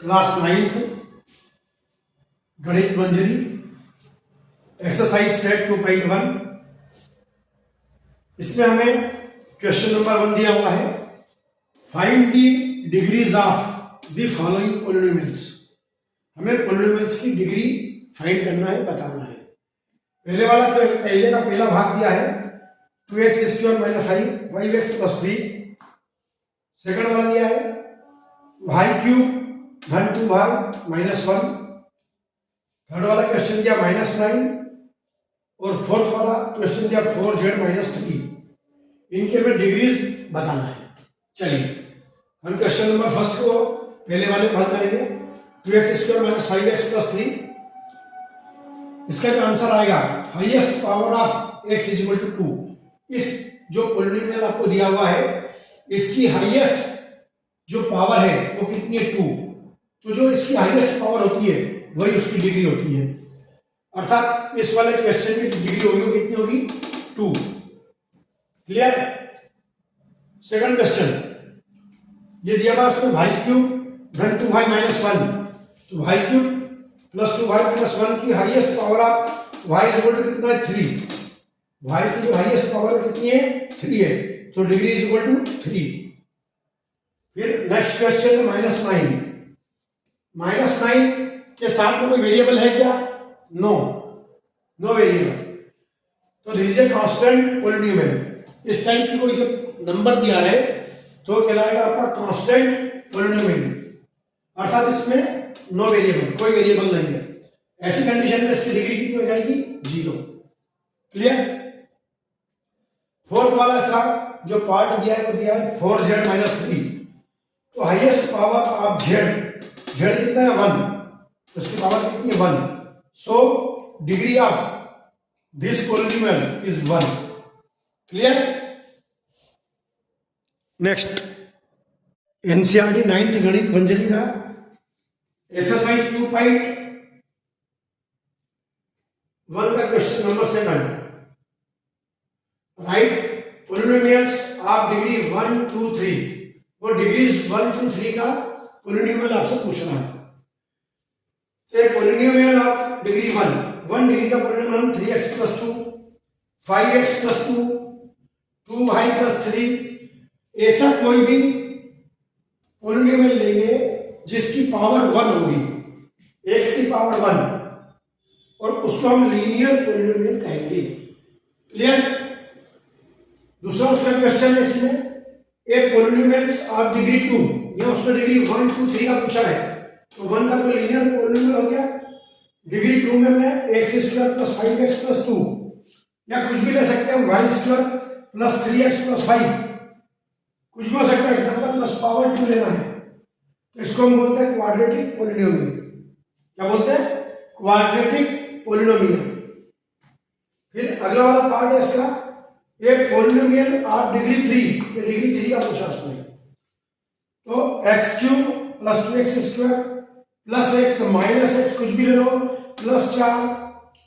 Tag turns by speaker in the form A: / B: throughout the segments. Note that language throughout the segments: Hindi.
A: Class 9th Ganit Manjari exercise set 2.1। इसमें हमें क्वेश्चन नंबर 1 दिया हुआ है, find the degrees of the following polynomials. हमें पॉलिनोमियल्स की डिग्री फाइंड करना है, बताना है। पहले का पहला भाग दिया है 2x² - 5y + 3। सेकंड वाला दिया है y³ धन 2y - 1। थर्ड वाला क्वेश्चन दिया -9 और फोर्थ वाला क्वेश्चन दिया 4z - 3। इनके हमें डिग्रीज बताना है। चलिए हम क्वेश्चन नंबर फर्स्ट को पहले वाले भाग करेंगे, 2x² - 5x + 3। इसका जो आंसर आएगा हाईएस्ट पावर ऑफ x = 2। इस जो पॉलिनोमियल आपको दिया हुआ है इसकी हाईएस्ट जो पावर है वो कितनी है, 2। तो जो इसकी हाईएस्ट पावर होती है वही उसकी डिग्री होती है, अर्थात इस वाले क्वेश्चन की डिग्री होगी कितनी होगी, 2। क्लियर। सेकंड क्वेश्चन ये दिया हुआ उसमें y³ धन 2y - 1। तो y³ + 2y - 1 की हाईएस्ट पावर ऑफ y = कितना है, 3। y की जो हाईएस्ट पावर कितनी है, 3 है, तो डिग्री = 3। फिर नेक्स्ट क्वेश्चन -9। -9 के साथ में कोई वेरिएबल है क्या, नो वेरिएबल। तो this is a constant polynomial. इस टाइप की कोई जो नंबर दिया है तो कहलाएगा आपका कांस्टेंट पॉलिनोमियल, अर्थात इसमें नो वेरिएबल, कोई वेरिएबल नहीं है। ऐसी कंडीशन में इसकी डिग्री कितनी हो जाएगी, 0। क्लियर। फोर्थ वाला इसका जो पार्ट दिया है वो दिया है 4z - 3। तो हाईएस्ट पावर ऑफ z कितना है, 1। तो इसकी पावर कितनी है, 1। So degree of this polynomial is 1। Clear. Next NCERT 9th Ganit मंजरी का एक्सरसाइज 2.1 का question number 7। Right polynomials of degree 1, 2, 3। वो डिग्रीज 1, 2, 3 का पॉलिनोमियल आपसे पूछना है। तो पॉलिनोमियल ऑफ डिग्री 1 डिग्री का पॉलिनोमियल 3x + 2, 5x + 2, 2y + 3। ऐसा कोई भी पॉलिनोमियल लेंगे जिसकी पावर 1 होगी, x की पावर 1, और उसको हम लीनियर पॉलिनोमियल कहेंगे। क्लियर। दूसरा उसका क्वेश्चन है इसमें ए पॉलिनोमियल्स ऑफ डिग्री 2, या उसका डिग्री 1, 2, 3 का पूछा है। तो 1 का तो लीनियर पॉलिनोमियल हो गया, डिग्री 2 में हमने x² + 5x + 2, या कुछ भी ले सकते हैं y² + 3x + 5, कुछ भी हो सकता है। एग्जांपल बस पावर 2 लेना है तो इसको हम बोलते हैं क्वाड्रेटिक पॉलिनोमियल। क्या बोलते हैं, क्वाड्रेटिक पॉलिनोमियल। फिर अगला वाला पार्ट है इसका एक पॉलिनोमियल ऑफ डिग्री 3, ये डिग्री 3 का पूछा उसने। तो x³ + 2x² + x - x कुछ भी ले लो, +4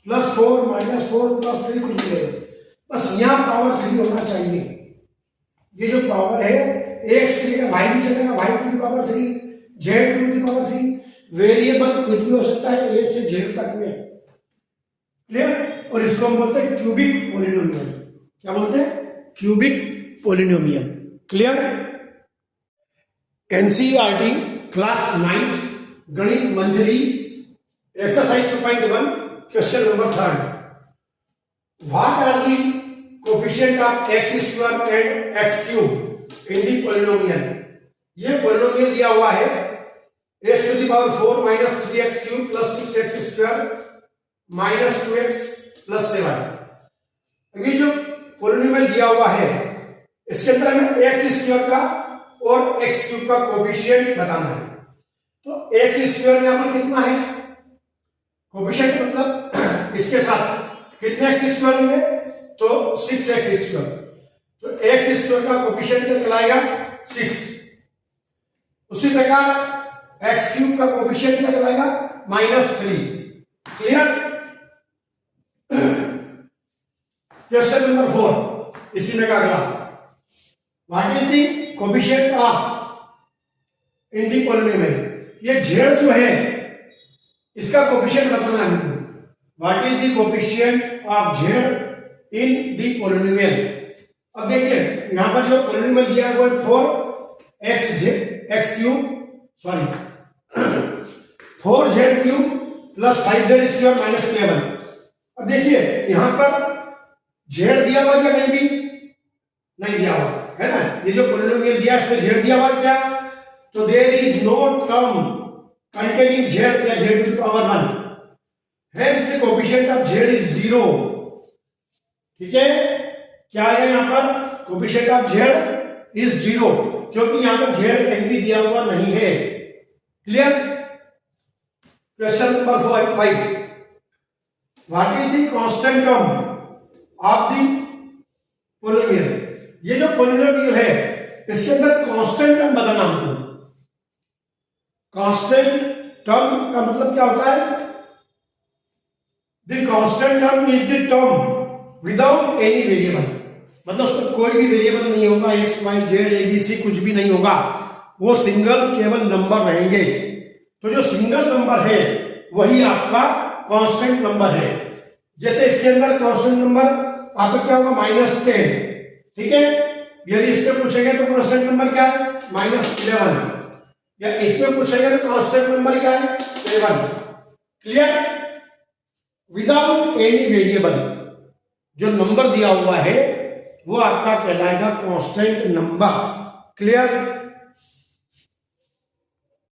A: + 4 - 4 + 3 कुछ भी ले लो, बस यहां पावर 3 होना चाहिए। ये जो पावर है x चलेगा, y भी चलेगा, y² की पावर 3, z² की पावर 3। वेरिएबल कुछ भी हो सकता है a से z तक में। क्लियर। और इसको हम बोलते हैं क्यूबिक पॉलिनोमियल। क्या बोलते हैं, cubic polynomial. Clear. NCERT class 9th Ganit Manjari exercise 2.1 question number 3। What are the coefficient of x² and x³ in the polynomial. ये पॉलिनोमियल दिया हुआ है x⁴ - 3x³ + 6x² - 2x + 7। अभी जो पॉलिनोमियल दिया हुआ है इसके अंदर हमें x² का और x³ का कोफिशिएंट बताना है। तो x² यहां पर कितना है, कोफिशिएंट मतलब इसके साथ कितने x² होंगे, तो 6x²। तो x² का कोफिशिएंट क्या कहलाएगा, 6। उसी प्रकार x³ का कोफिशिएंट क्या कहलाएगा, -3। क्लियर। क्वेश्चन नंबर 4 इसी में का अगला, what is the coefficient of in the polynomial. ये जेड जो है इसका कोफिशिएंट बताना है हमको। What is the coefficient of Z in the polynomial. अब देखिए यहां पर जो पॉलिनोमियल दिया है वो 4z cube plus 5z square minus 11। अब देखिए यहां पर z दिया हुआ क्या, कहीं भी नहीं दिया हुआ है ना। ये जो पॉलिनोमियल दिया है इसमें z दिया हुआ क्या, तो there is no term containing z या z to the power 1, hence the coefficient of z is 0। ठीक है, क्या है यहां पर coefficient of z is 0 क्योंकि यहां पर z कहीं भी दिया हुआ नहीं है। Clear. Question number 5, what is the constant term of the polynomial. ये जो पॉलिनोमियल है इसके अंदर कांस्टेंट टर्म बताना हमको। कांस्टेंट टर्म का मतलब क्या होता है, the constant term is the term without any variable, मतलब उसमें कोई भी वेरिएबल नहीं होगा, X Y Z A B C कुछ भी नहीं होगा, वो सिंगल केवल नंबर रहेंगे। तो जो सिंगल नंबर है वही आपका कांस्टेंट नंबर है। जैसे इसके अंदर कांस्टेंट नंबर आपका क्या होगा, -10। ठीक है, यदि इसमें पूछेंगे तो कांस्टेंट नंबर क्या है, -11, या इसमें पूछेंगे तो कांस्टेंट नंबर क्या है, 7। क्लियर। विदाउट एनी वेरिएबल जो नंबर दिया हुआ है वो आपका कहलाएगा कांस्टेंट नंबर। क्लियर।